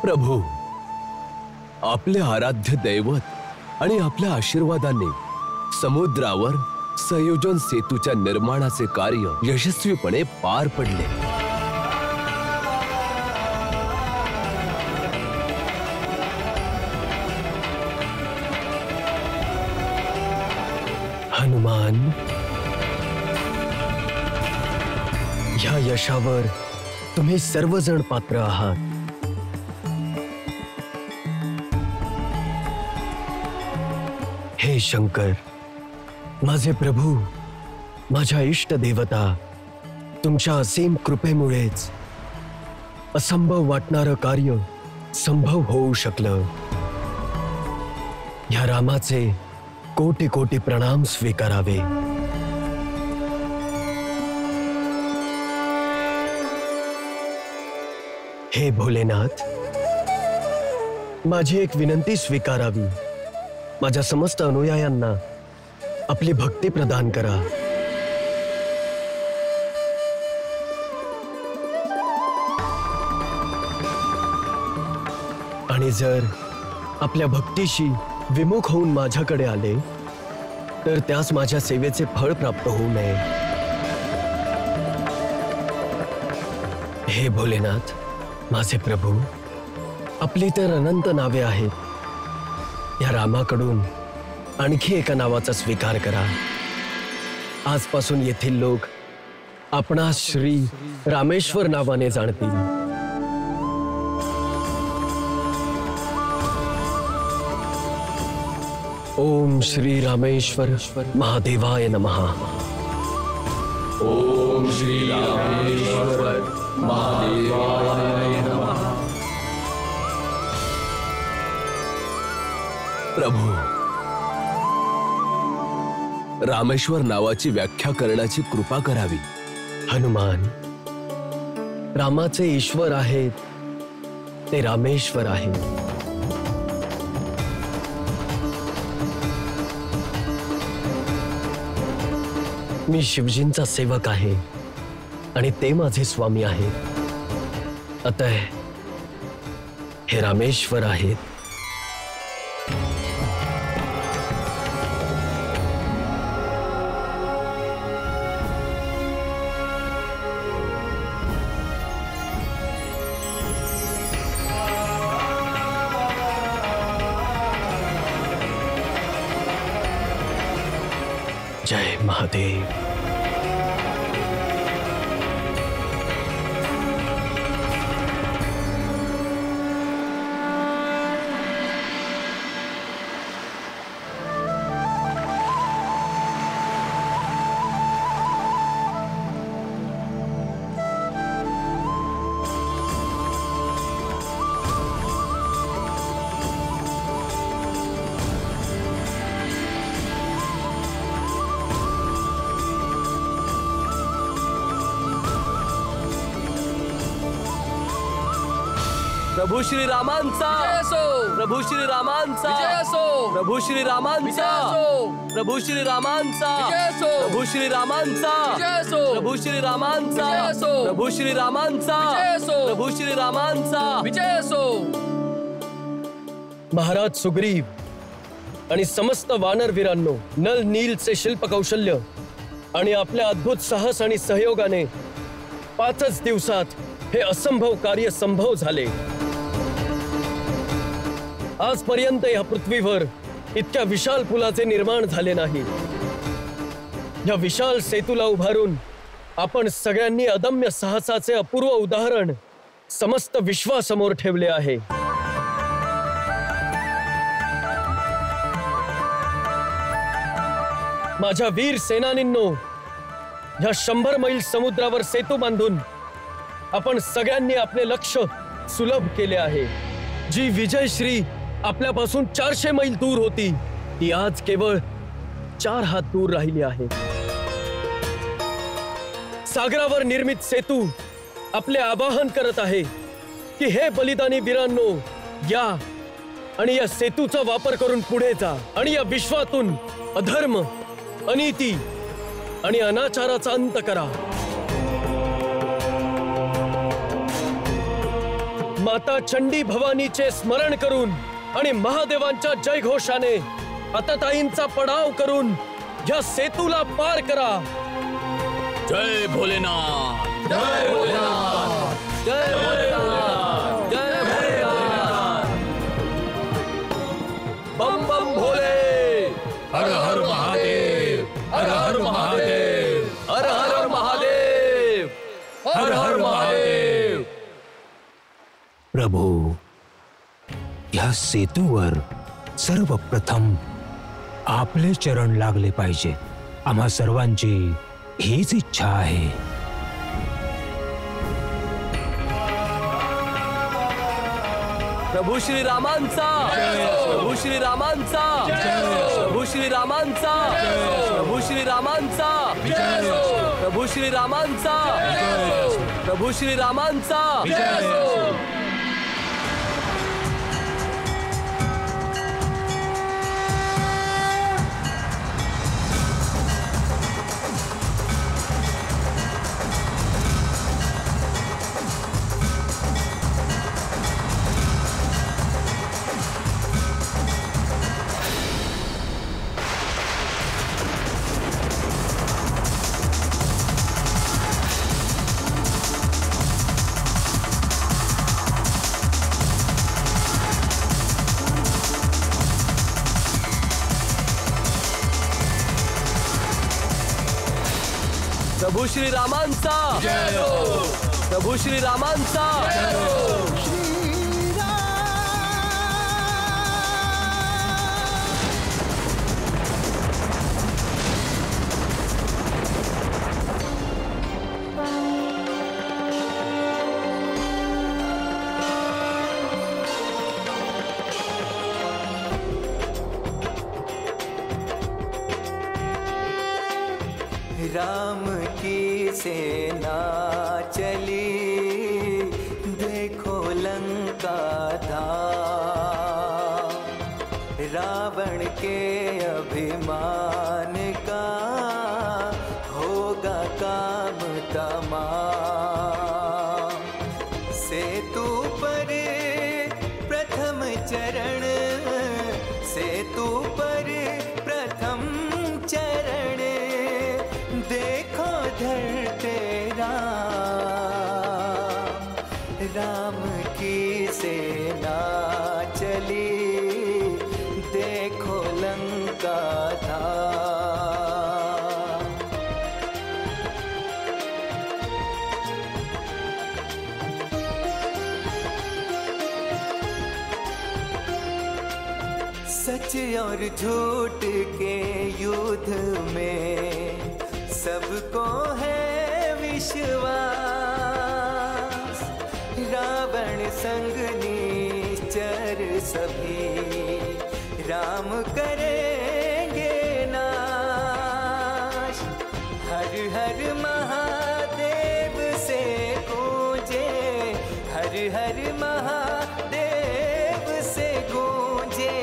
प्रभू, आपले आराध्य दैवत आणि आपल्या आशीर्वादाने समुद्रावर संयोजन सेतूच्या निर्माणाचे कार्य यशस्वीपणे पार पडले। हनुमान, ह्या यशावर तुम्ही सर्वजण पात्र आहात। हे शंकर, माझे प्रभू, माझ्या इष्ट देवता, तुमच्या असीम कृपेमुळेच असंभव वाटणारं कार्य संभव होऊ शकलं। ह्या रामाचे कोटी कोटी प्रणाम स्वीकारावे। हे भोलेनाथ, माझी एक विनंती स्वीकारावी। माझ्या समस्त अनुयायांना आपली भक्ती प्रदान करा। आणि जर आपल्या भक्तीशी विमुख होऊन माझ्याकडे आले तर त्यास माझ्या सेवेचे फळ प्राप्त होऊ नये। हे भोलेनाथ, माझे प्रभू, आपली तर अनंत नावे आहेत। या रामाकडून आणखी एका नावाचा स्वीकार करा। आजपासून येथील लोक आपणास श्री रामेश्वर नावाने जाणतील। ओम श्री रामेश्वर महादेवाय नमः। ओम श्री रामेश्वर महादेवाय नमः। प्रभू, रामेश्वर नावाची व्याख्या करण्याची कृपा करावी। हनुमान, रामाचे ईश्वर आहेत ते रामेश्वर आहेत। मी शिवजींचा सेवक आहे आणि ते माझे स्वामी आहेत। अतः हे रामेश्वर आहेत। जय महादेव। प्रभू श्री रामांचा, प्रभू श्री रामांचा, प्रभू श्री रामांचा, प्रभू श्री रामांचा, प्रभू श्री रामांचा, प्रभू श्री रामांचा, प्रभू श्री रामांचा, प्रभू श्री रामांचा विजय असो। महाराज सुग्रीव आणि समस्त वानर वीरांनो, नल नीलचे शिल्प कौशल्य आणि आपल्या अद्भुत साहस आणि सहयोगाने 5च दिवसात हे असंभव कार्य संभव झाले। आजपर्यंत या पृथ्वीवर इतक्या विशाल पुलाचे निर्माण झाले नाही। या विशाल सेतूला उभारून आपण सगळ्यांनी अदम्य साहसाचे अपूर्व उदाहरण समस्त विश्वासमोर ठेवले आहे। माझ्या वीर सेनानींनो, या 100 मैल समुद्रावर सेतू बांधून आपण सगळ्यांनी आपले लक्ष्य सुलभ केले आहे। जी विजयश्री आपल्यापासून 400 मैल दूर होती, ती आज केवळ 4 हात दूर राहिली आहे। सागरावर निर्मित सेतू आपले आवाहन करत आहे की हे बलिदानी वीरांनो, या आणि या सेतूचा वापर करून पुढे जा आणि या विश्वातून अधर्म, अनीती आणि अनाचाराचा अंत करा। माता चंडी भवानीचे स्मरण करून आणि महादेवांच्या जयघोषाने आताताईंचा पडाव करून या सेतूला पार करा। जय भोलेनाथ, जय भोलेनाथ, जय भोलेनाथ, जय भोलेनाथ। बम बम भोले, हर हर महादेव, हर हर महादेव, हर हर महादेव, हर हर महादेव। प्रभू, या सेतूवर सर्वप्रथम आपले चरण लागले पाहिजे। आम्हा सर्वांची हीच इच्छा आहे। प्रभू श्री रामांचा, प्रभू श्री रामांचा, प्रभू श्री रामांचा, प्रभू श्री रामांचा, प्रभू श्री रामांचा, प्रभू श्री रामांचा। प्रभू श्री रामांचा, प्रभू श्री रामांचा। राम की सेना चली, देखो लंका धाम। रावण के अभिमान का होगा काम तमाम। सेतु पर प्रथम चरण, सेतु पर प्रथम चरण, देखो धरते राम की सेना चली, देखो लंका धाम। सच और झूठ के युद्ध में सबको है विश्वास। रावण संग निश्चर सभी राम करेंगे नाश। हर हर महादेव से गूंजे, हर हर महादेव से गूंजे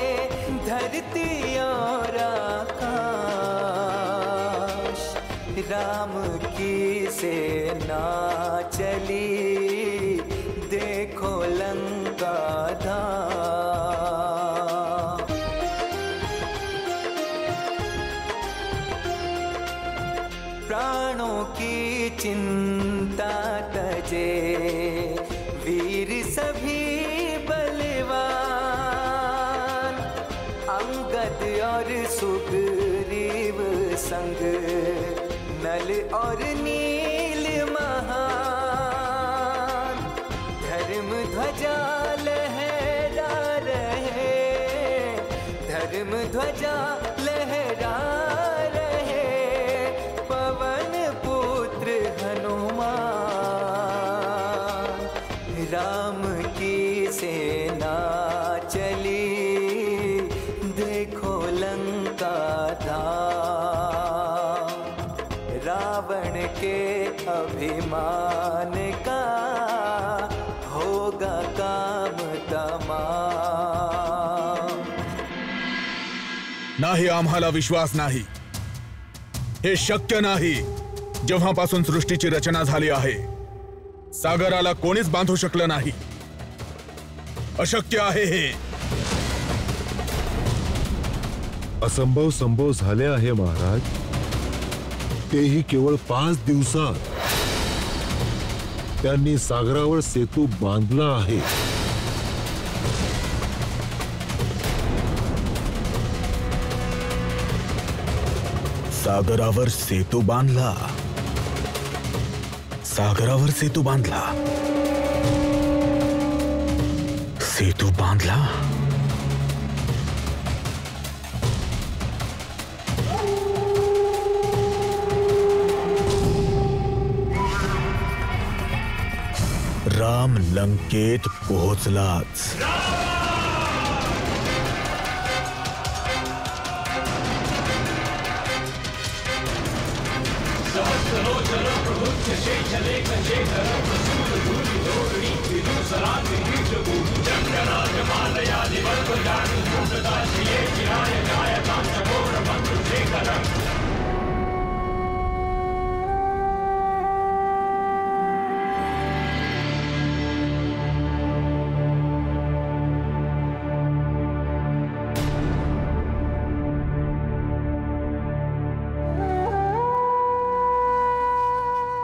धरती और आकाश। राम की सेना चली, देखो लंका धाम। प्राणों की चिंता तजे वीर सभी बलवान। अंगद और सुग्रीव संग नल और नील महान। धर्म ध्वजा लहरा रहे, धर्म ध्वजा लहरा रहे, पवन पुत्र हनुमान। राम की सेना चली, देखो लंका धाम। रावण के अभिमान का होगा काम तमाम। नाही, आम्हाला विश्वास नाही, हे शक्य नाही। जेव्हापासून सृष्टीची रचना झाली आहे, सागराला कोणीच बांधू शकलं नाही। अशक्य आहे हे. असंभव संभव झाले आहे महाराज. तेही केवळ 5 दिवसात. त्यांनी सागरावर सेतू बांधला आहे. सागरावर सेतू बांधला. सागरावर सेतू बांधला. सेतू बांधला. राम लंकेत पोहोचलाच.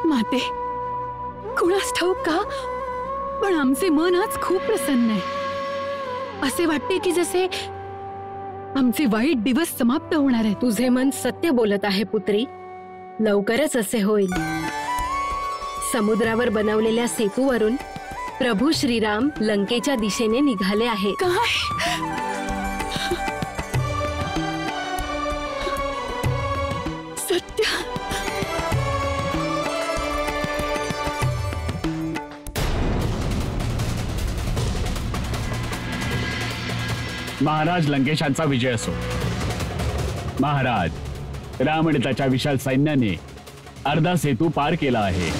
माते, कुणास ठाऊक का, पण आमचे मन आज खूप प्रसन्न आहे. असे वाटते की जसे आमचे वाईट दिवस समाप्त होणार आहेत. तुझे मन सत्य बोलत आहे पुत्री. लवकरच असे होईल. समुद्रावर बनवलेल्या सेतूवरून प्रभू श्रीराम लंकेच्या दिशेने निघाले आहे. काय? सत्य? महाराज लंकेशांचा विजय असो. महाराज, राम आणि त्याच्या विशाल सैन्याने अर्धा सेतू पार केला आहे.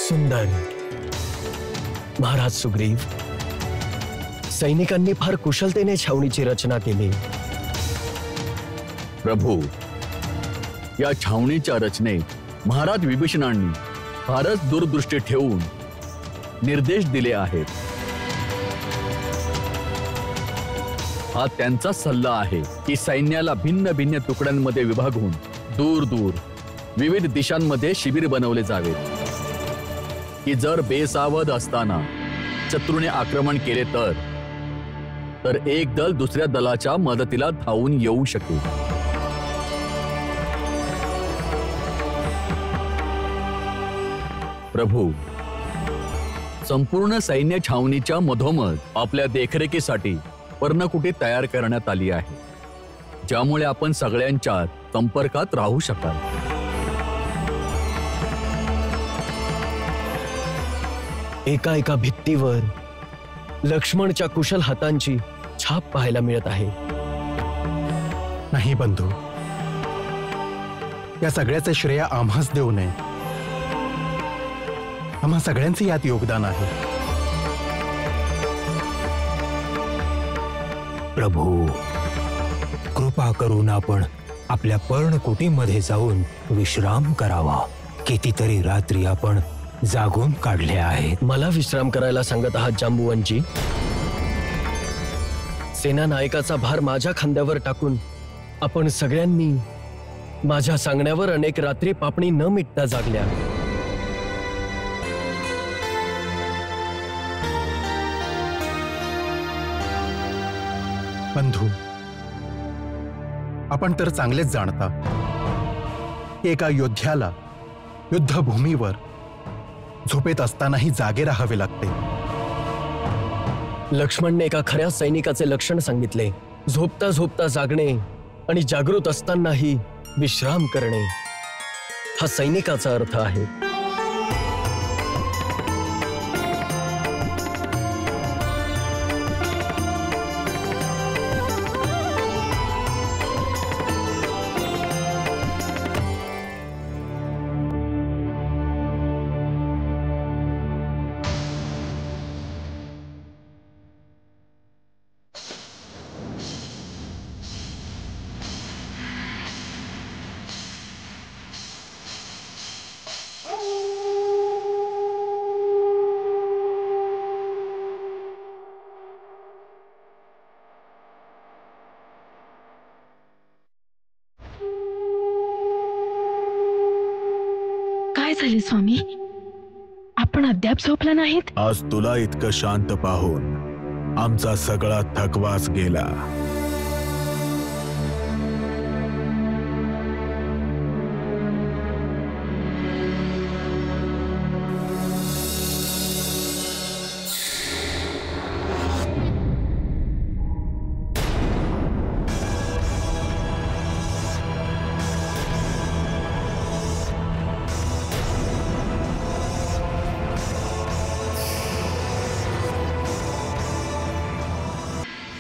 सुंदर. महाराज सुग्रीव, सैनिकांनी फार कुशलतेने छावणीची रचना केली. प्रभू, या छावणीच्या रचनेत महाराज विभीषणांनी फारच दूरदृष्टी ठेवून निर्देश दिले आहेत. हा त्यांचा सल्ला आहे की सैन्याला भिन्न भिन्न तुकड्यांमध्ये विभागून दूर दूर विविध दिशांमध्ये शिबिर बनवले जावे, की जर बेसावध असताना शत्रूने आक्रमण केले तर एक दल दुसऱ्या दलाच्या मदतीला धावून येऊ शकेल. प्रभू, संपूर्ण सैन्य छावणीच्या मधोमध आपल्या देखरेखीसाठी पर्णकुटी तयार करण्यात आली आहे, ज्यामुळे आपण सगळ्यांच्या संपर्कात राहू शकाल. एका एका भित्तीवर लक्ष्मणच्या कुशल हातांची छाप पाहायला मिळत आहे. नाही बंधू, या सगळ्याचे श्रेय आम्हाच देऊ नये. आम्हा सगळ्यांचे यात योगदान आहे. प्रभू, कृपा करून आपण आपल्या पर्णकुटीमध्ये जाऊन विश्राम करावा. कितीतरी रात्री आपण जागून काढले आहेत. मला विश्राम करायला सांगत आहात जांबुवनजी? सेना नायकाचा भार माझ्या खांद्यावर टाकून आपण सगळ्यांनी माझ्या सांगण्यावर अनेक रात्री पापणी न मिटता जागल्या. बंधू, आपण तर चांगलेच जाणता की एका योद्ध्याला युद्धभूमीवर झोपेत असतानाही जागे राहावे लागते. लक्ष्मणने एका खऱ्या सैनिकाचे लक्षण सांगितले. झोपता झोपता जागणे आणि जागृत असतानाही विश्राम करणे हा सैनिकाचा अर्थ आहे. काय झाले स्वामी? आपण अद्याप झोपला नाहीत? आज तुला इतकं शांत पाहून आमचा सगळा थकवास गेला.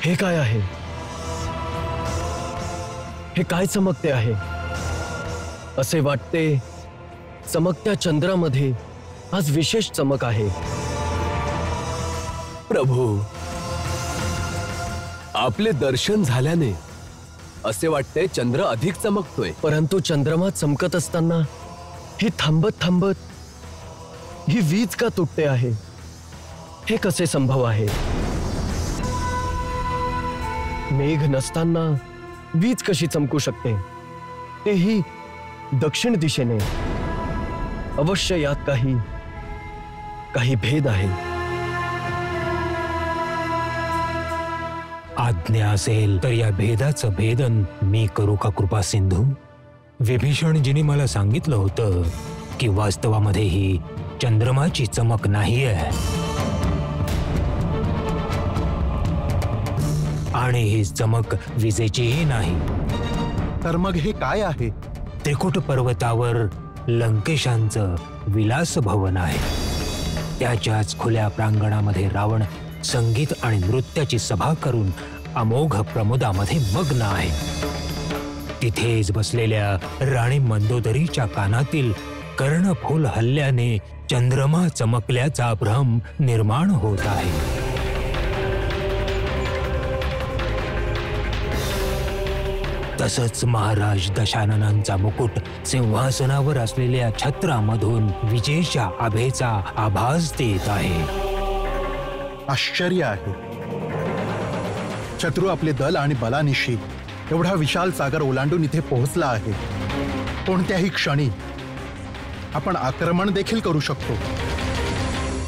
हे काय आहे? हे काय चमकते आहे? असे वाटते चमकत्या चंद्रामध्ये आज विशेष चमक आहे. प्रभू, आपले दर्शन झाल्याने असे वाटते चंद्र अधिक चमकतोय. परंतु चंद्रमा चमकत असताना ही थांबत थांबत ही वीज का तुटते आहे? हे कसे संभव आहे? मेघ नसताना वीज कशी चमकू शकते, तेही दक्षिण दिशेने? अवश्य यात काही भेद आहे. आज्ञा असेल तर या भेदाचं भेदन मी करू का कृपा सिंधू? विभीषणजीने मला सांगितलं होतं की वास्तवामध्ये ही चंद्रमाची चमक नाहीये आणि ही चमक विजेचीही नाही. तर मग हे काय आहे? त्रिकुट पर्वतावर लंकेशांचं विलास भवन आहे. त्याच्याच खुल्या प्रांगणामध्ये रावण संगीत आणि नृत्याची सभा करून अमोघ प्रमोदामध्ये मग्न आहे. तिथेच बसलेल्या राणी मंदोदरीच्या कानातील कर्णफूल हल्ल्याने चंद्रमा चमकल्याचा भ्रम निर्माण होत आहे. तसंच महाराज दशाननांचा मुकुट सिंहासनावर असलेल्या छत्रामधून विजेच्या आभेचा आभास देत आहे. आश्चर्य आहे. शत्रू आपले दल आणि बलानिशी एवढा विशाल सागर ओलांडून इथे पोहोचला आहे. कोणत्याही क्षणी आपण आक्रमण देखील करू शकतो.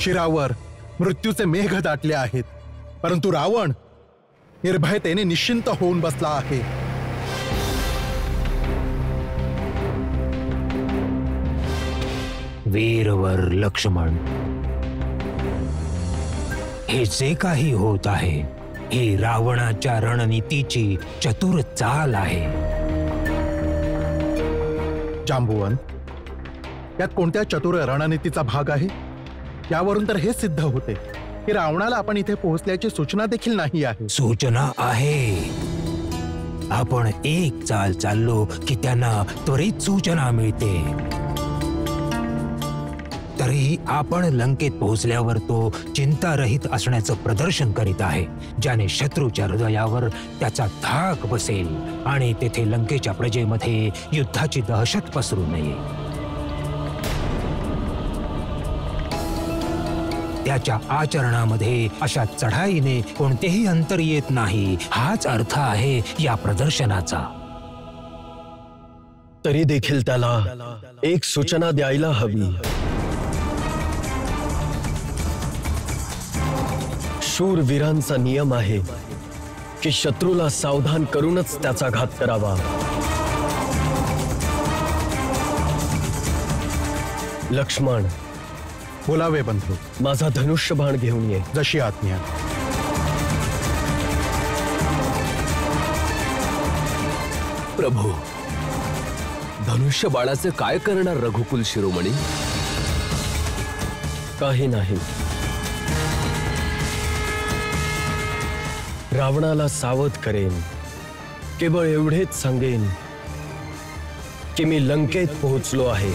शिरावर मृत्यूचे मेघ दाटले आहेत, परंतु रावण निर्भयतेने निश्चिंत होऊन बसला आहे. वीरवर लक्ष्मण, हे जे काही होत आहे ही रावणाच्या रणनीतीची चतुर चाल आहे. जांबुवन, यात कोणत्या चतुर रणनीतीचा भाग आहे? यावरून तर हे सिद्ध होते की रावणाला आपण इथे पोहोचल्याची सूचना देखील नाही आहे. सूचना आहे. आपण एक चाल चाललो की त्यांना त्वरित सूचना मिळते. तरीही आपण लंकेत पोहोचल्यावर तो चिंतारहित असण्याचं प्रदर्शन करीत आहे, ज्याने शत्रूच्या हृदयावर त्याचा धाक बसेल आणि तेथे लंकेच्या प्रजेमध्ये युद्धाची दहशत पसरू नये. त्याच्या आचरणामध्ये अशा चढाईने कोणतेही अंतर येत नाही, हाच अर्थ आहे या प्रदर्शनाचा. तरी देखील त्याला एक सूचना द्यायला हवी. शूरवीरांचा नियम आहे की शत्रूला सावधान करूनच त्याचा घात करावा. लक्ष्मण, बोलावे बंधू. माझा धनुष्यबाण घेऊन ये. जशी आज्ञा. प्रभू, धनुष्यबाणाचे काय करणार रघुकुल शिरोमणी? काही नाही. रावणाला सावध करेन. केवळ एवढेच सांगेन की मी लंकेत पोहोचलो आहे.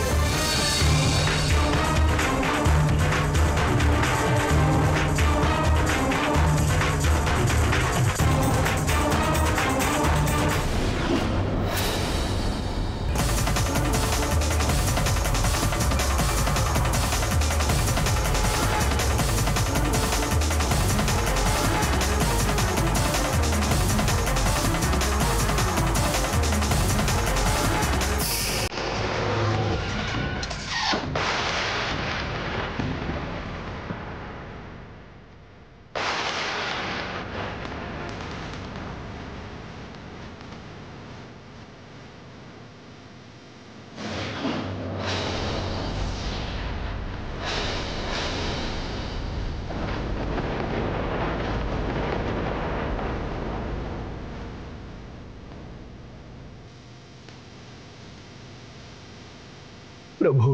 प्रभू,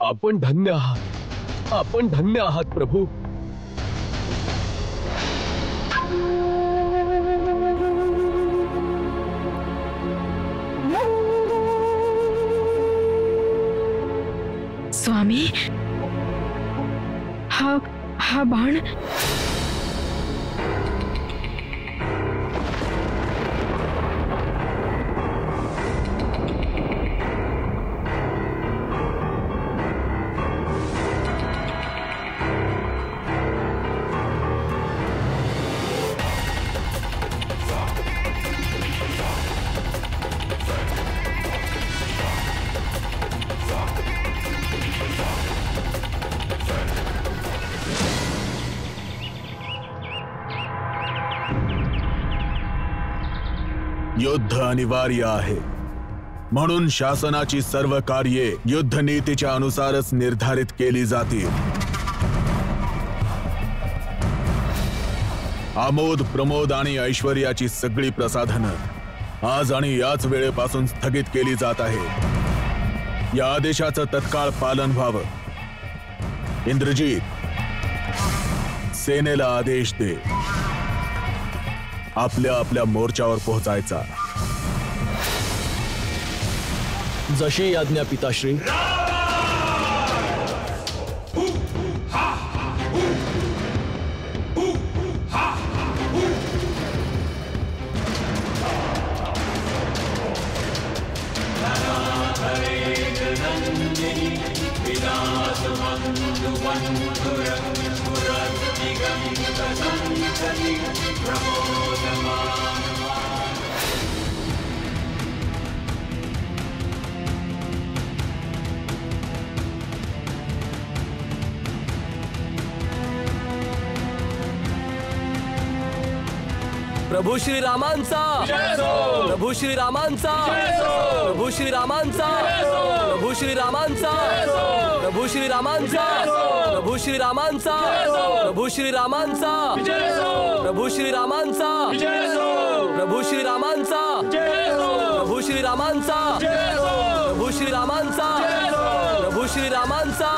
आपण धन्य आहात. आपण धन्य आहात प्रभू. स्वामी, हा बाण युद्ध अनिवार्य आहे, म्हणून शासनाची सर्व कार्ये युद्धनीतीच्या अनुसारच निर्धारित केली जातील. आमोद, प्रमोद आणि ऐश्वर्याची सगळी प्रसाधनं आज आणि याच वेळेपासून स्थगित केली जात आहेत. या आदेशाचं तत्काळ पालन व्हावं. इंद्रजीत, सेनेला आदेश दे. आपल्या आपल्या मोर्चावर पोहोचायचा. जशी आज्ञा पिताश्री. प्रभू श्री रामांचा, प्रभू श्री रामांचा, प्रभू श्री रामांचा, प्रभू श्री रामांचा, प्रभू श्री रामांचा, प्रभू श्री रामांचा, प्रभू श्री रामांचा, प्रभू श्री रामांचा, प्रभू श्री रामांचा, प्रभू श्री रामांचा, प्रभू श्री रामांचा, प्रभू श्री रामांचा,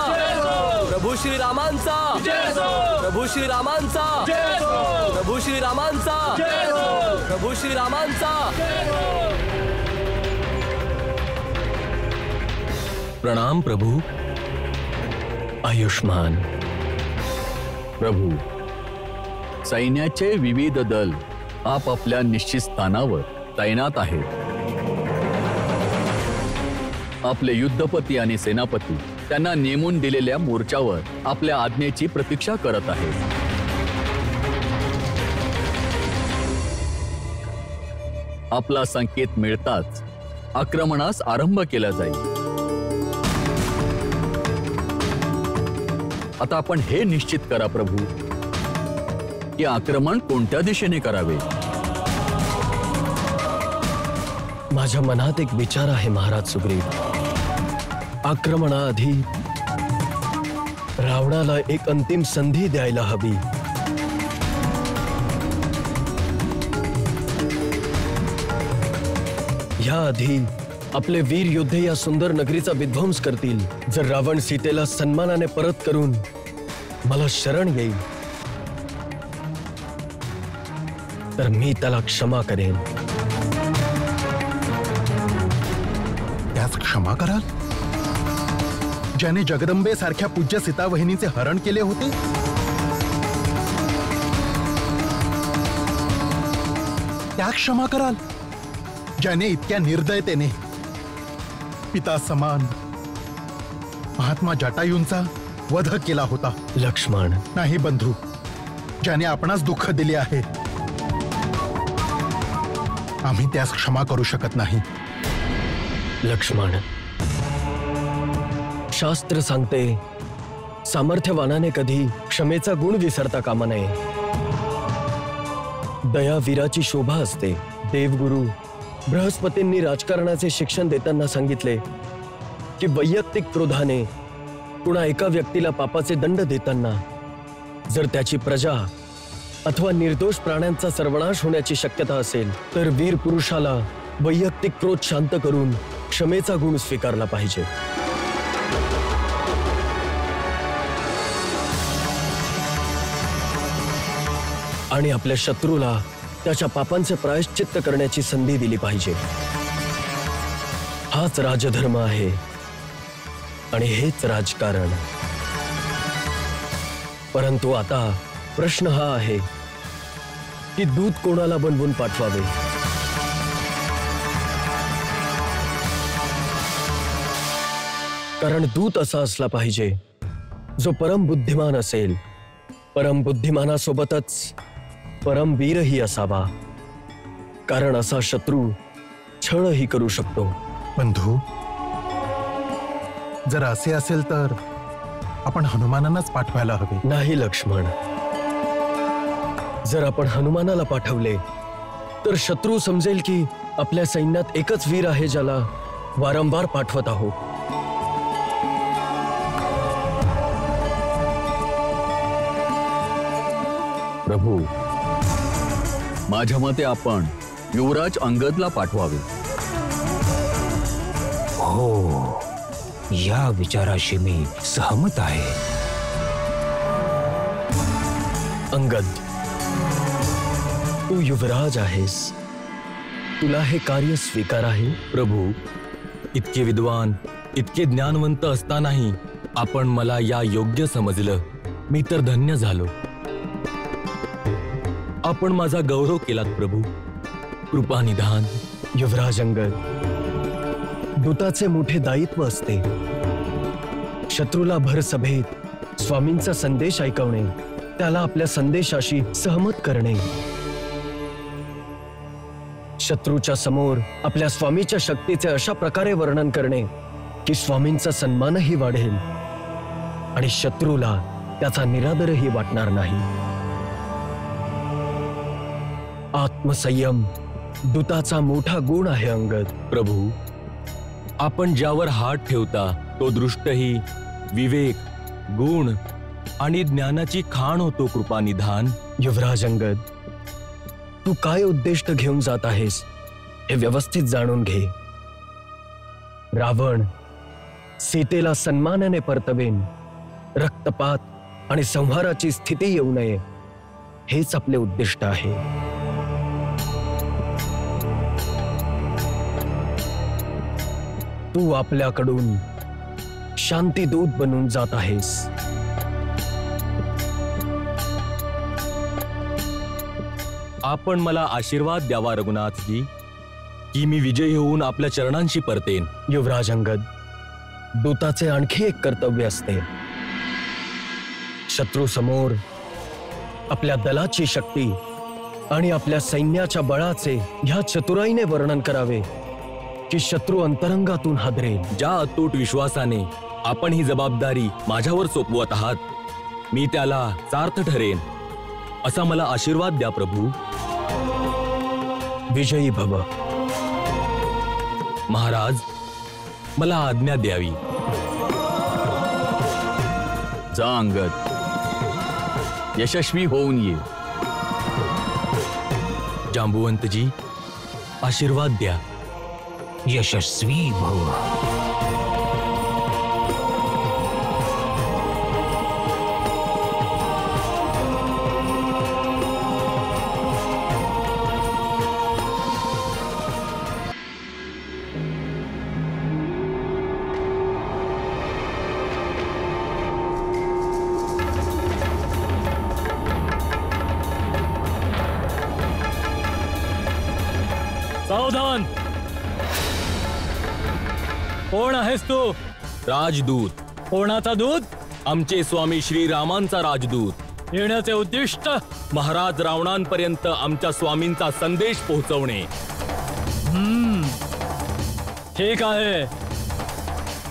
प्रभू श्री रामांचा, प्रभू श्री रामांचा, प्रभू श्री रामांचा, प्रभू श्री रामांचा. प्रणाम प्रभू. आयुष्मान. प्रभू, सैन्याचे विविध दल आपापल्या निश्चित स्थानावर तैनात आहेत. आपले युद्धपती आणि सेनापती त्यांना नेमून दिलेल्या मोर्चावर आपल्या आज्ञेची प्रतीक्षा करत आहे. आपला संकेत मिळताच आक्रमणास आरंभ केला जाईल. आता आपण हे निश्चित करा प्रभू की आक्रमण कोणत्या दिशेने करावे. माझ्या मनात एक विचार आहे महाराज सुग्रीव. आक्रमणाआधी रावणाला एक अंतिम संधी द्यायला हवी. याआधी आपले वीर योद्धे या सुंदर नगरीचा विध्वंस करतील. जर रावण सीतेला सन्मानाने परत करून मला शरण येईल तर मी त्याला क्षमा करेन. त्याच क्षमा कराल ज्याने जगदंबे सारख्या पूज्य सीतावहिनीचे हरण केले होते? त्या क्षमा कराल ज्याने इतक्या निर्दयतेने पिता समान महात्मा जटायूंचा वध केला होता? लक्ष्मण, नाही बंधू, ज्याने आपणास दुःख दिले आहे आम्ही त्यास क्षमा करू शकत नाही. लक्ष्मण, शास्त्र सांगते सामर्थ्यवानाने कधी क्षमेचा गुण विसरता कामा नये. दया वीराची शोभा असते. देवगुरु बृहस्पतींनी राजकारणाचे शिक्षण देताना सांगितले की वैयक्तिक क्रोधाने कुणा एका व्यक्तीला पापाचे दंड देताना जर त्याची प्रजा अथवा निर्दोष प्राण्यांचा सर्वनाश होण्याची शक्यता असेल तर वीर पुरुषाला वैयक्तिक क्रोध शांत करून क्षमेचा गुण स्वीकारला पाहिजे. आणि आपल्या शत्रूला त्याच्या पापांचे प्रायश्चित्त करण्याची संधी दिली पाहिजे. हाच राजधर्म आहे आणि हेच राजकारण. परंतु आता प्रश्न हा आहे की दूत कोणाला बनवून पाठवावे. कारण दूत असा असला पाहिजे जो परम बुद्धिमान असेल. परम बुद्धिमानासोबतच परमवीरही असावा. कारण असा शत्रू छळही करू शकतो. बंधू, जर असे असेल तर आपण हनुमानांनाच पाठवायला हवे. नाही लक्ष्मण, जर आपण हनुमानाला पाठवले तर शत्रू समजेल की आपल्या सैन्यात एकच वीर आहे ज्याला वारंवार पाठवत आहोत. प्रभू, माझ्या मते आपण युवराज अंगदला पाठवावे. हो, या विचाराशी मी सहमत आहे. अंगद, तू युवराज आहेस. तुला हे कार्य स्वीकार आहे? प्रभू, इतके विद्वान, इतके ज्ञानवंत असतानाही आपण मला या योग्य समजलं. मी तर धन्य झालो. आपण माझा गौरव केलात प्रभू. कृपा निधान. युवराज अंगद, दूताचे मोठे दायित्व असते. शत्रूला भर सभेत स्वामींचा संदेश ऐकवणे, त्याला आपल्या संदेशाशी सहमत करणे, शत्रूच्या समोर आपल्या स्वामीच्या शक्तीचे अशा प्रकारे वर्णन करणे की स्वामींचा सन्मानही वाढेल आणि शत्रूला त्याचा निरादरही वाटणार नाही. आत्मसंयम दूताचा मोठा गुण आहे अंगद. प्रभू, आपण ज्यावर हात ठेवता तो दृष्टही विवेक, गुण आणि ज्ञानाची खाण होतो. कृपा निधान. युवराज अंगद, तू काय उद्दिष्ट घेऊन जात आहेस हे व्यवस्थित जाणून घे. रावण सीतेला सन्मानाने परतवेन, रक्तपात आणि संहाराची स्थिती येऊ नये हेच आपले उद्दिष्ट आहे. तू आपल्याकडून शांतीदूत बनून जात आहेस. आपण मला आशीर्वाद द्यावा रघुनाथजी की मी विजयी होऊन आपल्या चरणांशी परतेन. युवराज अंगद, दूताचे आणखी एक कर्तव्य असते. शत्रू समोर आपल्या दलाची शक्ती आणि आपल्या सैन्याच्या बळाचे ह्या चतुराईने वर्णन करावे की शत्रू अंतरंगातून हादरेल. ज्या अतूट विश्वासाने आपण ही जबाबदारी माझ्यावर सोपवत आहात, मी त्याला सार्थ ठरेन असा मला आशीर्वाद द्या प्रभू. विजयी भव. महाराज, मला आज्ञा द्यावी. जा अंगद, यशस्वी होऊन ये. जांबुवंतजी, आशीर्वाद द्या. यशस्वी भव. सावधान. कोण आहेस तू? राजदूत. कोणाचा दूत? आमचे स्वामी श्रीरामांचा राजदूत. येण्याचे उद्दिष्ट महाराज रावणांपर्यंत आमच्या स्वामींचा संदेश पोहोचवणे. ठीक आहे,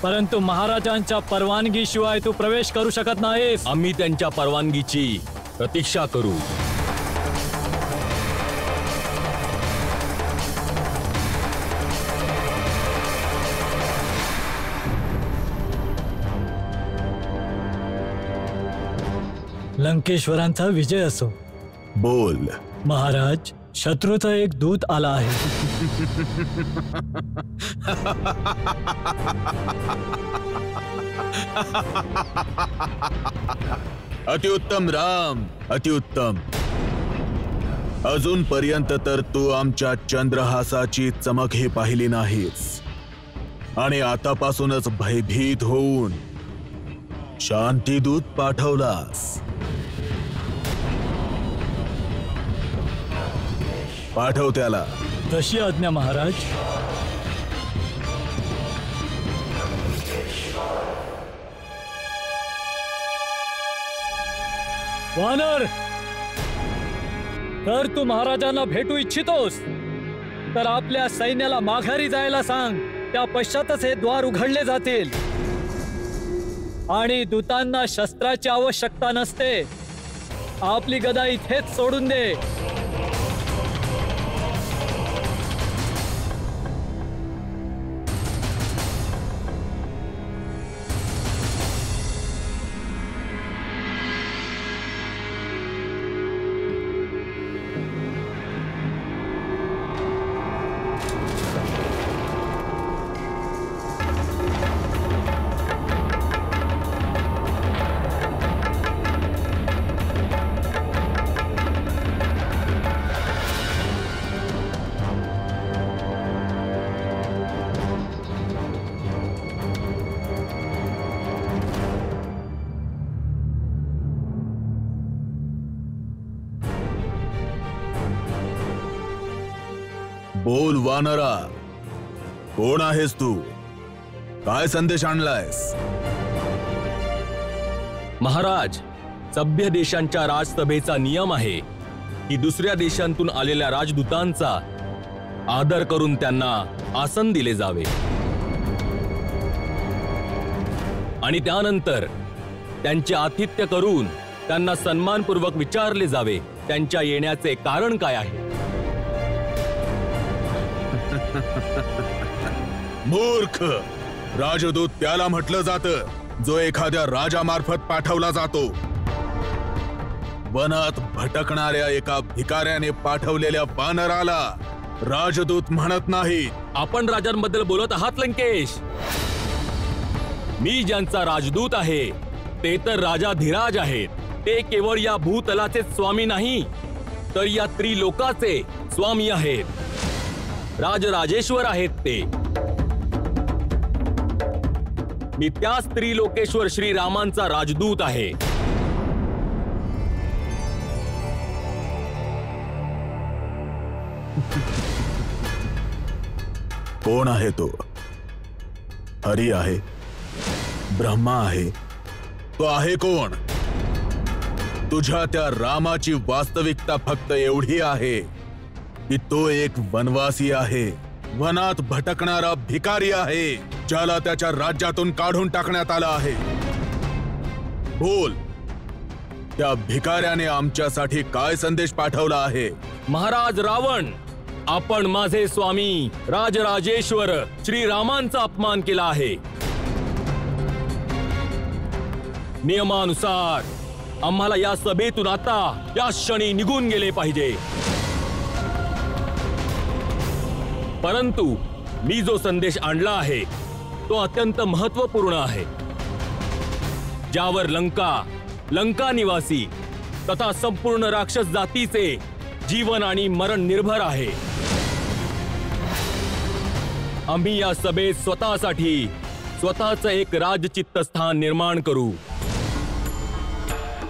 परंतु महाराजांच्या परवानगीशिवाय तू प्रवेश करू शकत नाहीस. आम्ही त्यांच्या परवानगीची प्रतीक्षा करू. लंकेश्वरांचा विजय असो. बोल. महाराज, शत्रूचा एक दूत आला आहे. अतिउत्तम राम, अतिउत्तम. अजूनपर्यंत तर तू आमच्या चंद्रहासाची चमकही पाहिली नाहीस आणि आतापासूनच भयभीत होऊन शांतीदूत पाठवलास. पाठव त्याला. तशी आज्ञा महाराज. वानर, तर तू महाराजांना भेटू इच्छितोस तर आपल्या सैन्याला माघारी जायला सांग. त्या पश्चातच हे द्वार उघडले जातील. आणि दूतांना शस्त्राची आवश्यकता नसते. आपली गदा इथेच सोडून दे. बोल वानरा, कोण आहेस तू? काय संदेश आणलायस? महाराज, सभ्य देशांच्या राजसभेचा नियम आहे की दुसऱ्या देशांतून आलेल्या राजदूतांचा आदर करून त्यांना आसन दिले जावे आणि त्यानंतर त्यांचे आतिथ्य करून त्यांना सन्मानपूर्वक विचारले जावे त्यांच्या येण्याचे कारण काय आहे. मूर्ख! राजदूत त्याला म्हटलं जातं जो एखाद्या राजामार्फत पाठवला जातो. वनात भटकणाऱ्या एका भिकाऱ्याने पाठवलेल्या वानराला राजदूत म्हणत नाही. आपण राजांबद्दल बोलत आहात लंकेश. मी ज्यांचा राजदूत आहे ते तर राजा धीराज आहेत. ते केवळ या भूतलाचे स्वामी नाही तर या त्रिलोकाचे स्वामी आहेत. राजराजेश्वर आहेत ते. मी त्याच त्रिलोकेश्वर श्रीरामांचा राजदूत आहे. कोण आहे तो? हरी आहे? ब्रह्मा आहे? तो आहे कोण? तुझ्या त्या रामाची वास्तविकता फक्त एवढी आहे की तो एक वनवासी आहे, वनात भटकणारा भिकारी आहे, ज्याला त्याच्या राज्यातून काढून टाकण्यात आला आहे. बोल, त्या भिकाऱ्याने आमच्यासाठी काय संदेश पाठवला आहे? महाराज रावण, आपण माझे स्वामी राजराजेश्वर श्रीरामांचा अपमान केला आहे. नियमानुसार आम्हाला या सभेतून आता या क्षणी निघून गेले पाहिजे. परंतु मी जो संदेश आणला आहे तो अत्यंत महत्त्वपूर्ण आहे, ज्यावर लंका निवासी तथा संपूर्ण राक्षस जातीचे जीवन आणि मरण निर्भर आहे. आम्ही या सभेत स्वतःचं एक राजचित्त स्थान निर्माण करू,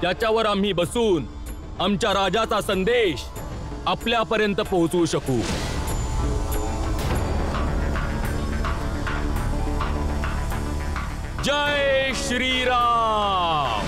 ज्याच्यावर आम्ही बसून आमच्या राजाचा संदेश आपल्यापर्यंत पोहोचवू शकू. जय श्रीराम.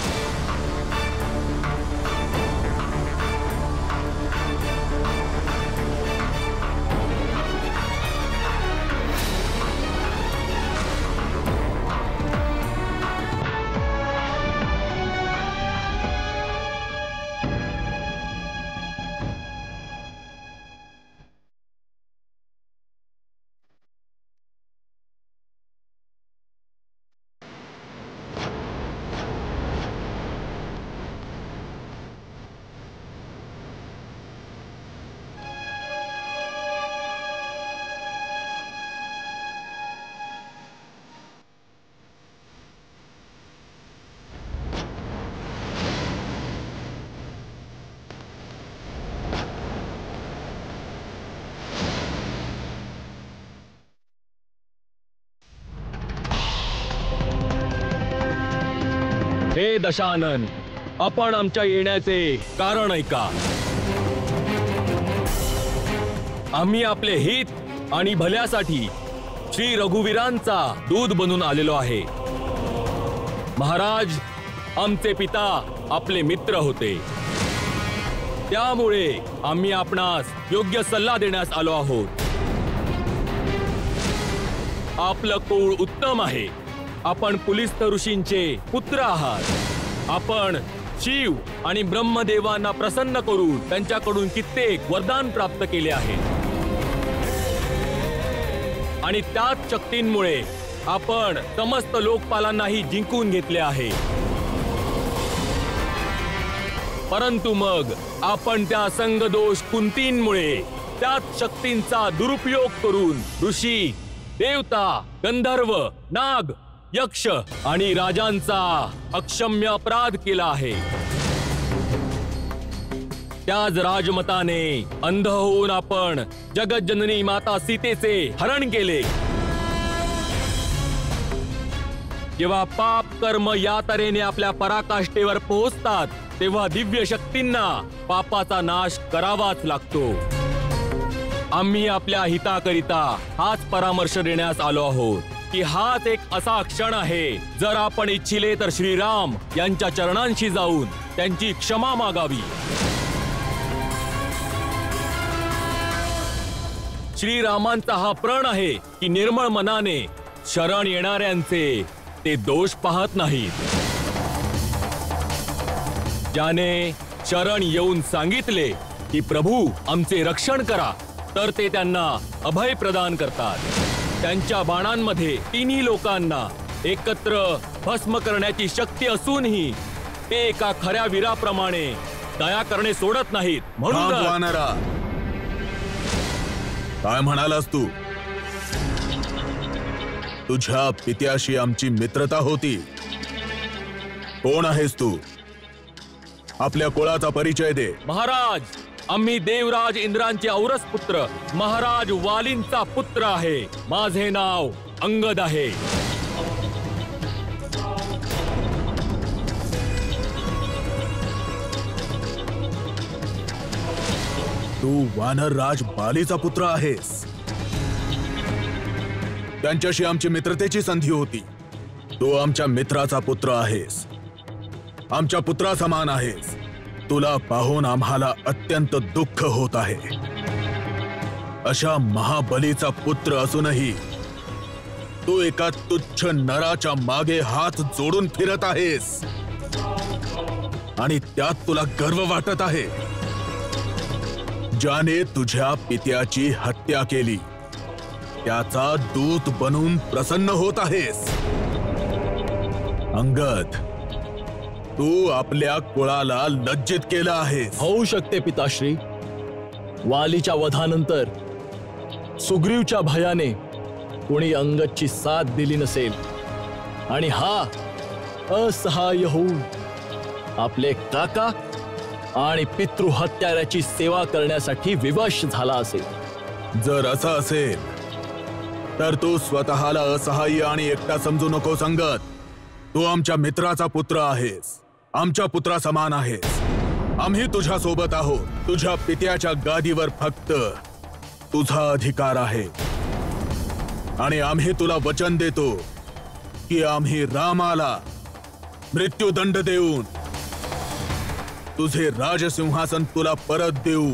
हे दशानन, आपण आमच्या येण्याचे कारण ऐका. आम्ही आपले हित आणि भल्यासाठी श्री रघुवीरांचा दूत बनून आलेलो आहे. महाराज, आमचे पिता आपले मित्र होते, त्यामुळे आम्ही आपणास योग्य सल्ला देण्यास आलो आहोत. आपलं कुळ उत्तम आहे. आपण पुलिस्थ ऋषींचे पुत्र आहात. आपण शिव आणि ब्रह्मदेवांना प्रसन्न करून त्यांच्याकडून कित्येक वरदान प्राप्त केले आहे आणि त्याच शक्तींमुळे आपण समस्त लोकपालांनाही जिंकून घेतले आहे. परंतु मग आपण त्या संगदोष कुंतींमुळे त्याच शक्तींचा दुरुपयोग करून ऋषी, देवता, गंधर्व, नाग, यक्ष आणि राजांचा अक्षम्य अपराध केला आहे. त्याच राजमताने अंध होऊन आपण जगज्जननी माता सीतेचे हरण केले. जेव्हा पाप कर्म या तऱ्हेने आपल्या पराकाष्ठेवर पोहोचतात तेव्हा दिव्य शक्तींना पापाचा नाश करावाच लागतो. आम्ही आपल्या हिताकरिता हाच परामर्श देण्यास आलो आहोत की हाच एक असा क्षण आहे, जर आपण इच्छिले तर श्रीराम यांच्या चरणांशी जाऊन त्यांची क्षमा मागावी. श्रीरामांचा हा प्रण आहे की निर्मळ मनाने शरण येणाऱ्यांचे ते दोष पाहत नाहीत. ज्याने शरण येऊन सांगितले की प्रभू आमचे रक्षण करा, तर ते त्यांना अभय प्रदान करतात. त्यांच्या बाणांमध्ये तिन्ही लोकांना एकत्र भस्म करण्याची शक्ती असूनही ते एका खऱ्या वीराप्रमाणे दया करणे सोडत नाहीत. म्हणून काय म्हणालास तू? तुझ्या पित्याशी आमची मित्रता होती. कोण आहेस तू? आपल्या कुळाचा परिचय दे. महाराज, आम्ही देवराज इंद्रांचे औरस पुत्र महाराज वालींचा पुत्र आहे. माझे नाव अंगद आहे. तू वानर राज बालीचा पुत्र आहेस. त्यांच्याशी आमची मित्रतेची संधी होती. तू आमच्या मित्राचा पुत्र आहेस, आमच्या पुत्रासमान आहेस. तुला पाहून आम्हाला अत्यंत दुःख होत आहे. अशा महाबलीचा पुत्र असूनही तू एका तुच्छ नराच्या मागे हात जोडून फिरत आहेस आणि त्यात तुला गर्व वाटत आहे. ज्याने तुझ्या पित्याची हत्या केली त्याचा दूत बनून प्रसन्न होत आहेस. अंगद, तू आपल्या कुळाला लज्जित केलं आहेस. होऊ शकते पिताश्री. वालीच्या वधानंतर सुग्रीवच्या भयाने कोणी अंगदची साथ दिली नसेल आणि हा असहाय्य होऊन आपले काका आणि पितृहत्याऱ्याची सेवा करण्यासाठी विवश झाला असेल. जर असं असेल तर तू स्वतःला असहाय्य आणि एकटा समजू नको. अंगद, तू आमच्या मित्राचा पुत्र आहेस, आमच्या पुत्रासमान आहेस. आम्ही तुझ्या सोबत आहोत. तुझ्या पित्याच्या गादीवर फक्त तुझा अधिकार आहे आणि आम्ही तुला वचन देतो की आम्ही रामाला मृत्यूदंड देऊन तुझे राजसिंहासन तुला परत देऊ.